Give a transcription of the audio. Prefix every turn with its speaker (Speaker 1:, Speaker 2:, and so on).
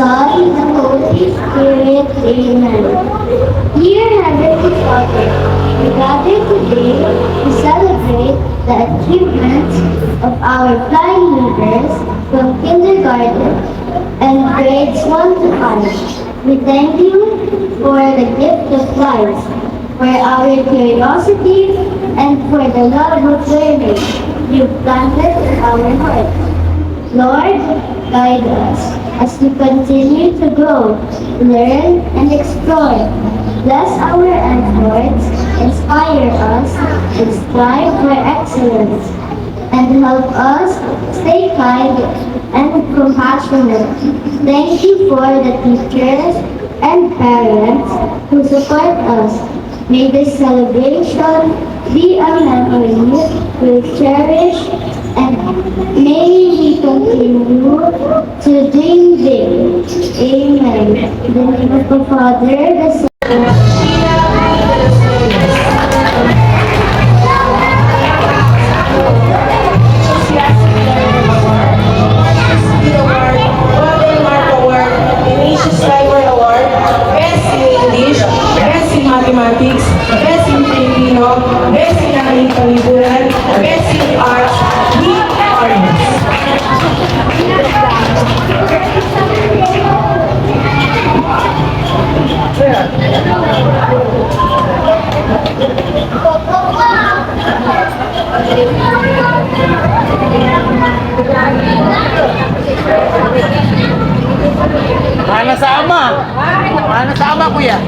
Speaker 1: Son, and the Holy Spirit. Amen. Dear Heavenly Father, we gather today to celebrate the achievements of our flying leaders from kindergarten and grades 1 to 5. We thank you for the gift of life, for our curiosity, and for the love of learning you've planted in our hearts. Lord, guide us as we continue to grow, learn, and explore. Bless our efforts, inspire us, and strive for excellence, and help us stay kind and compassionate. Thank you for the teachers and parents who support us. May this celebration be a memory we cherish, and may we continue to dream big. Amen. In the name of the Father, the Son,
Speaker 2: Mathematics, Best in Filipino, Best in Aking Paliburan, Best in Arts, we are
Speaker 3: Mana sama? Mana sama kuya?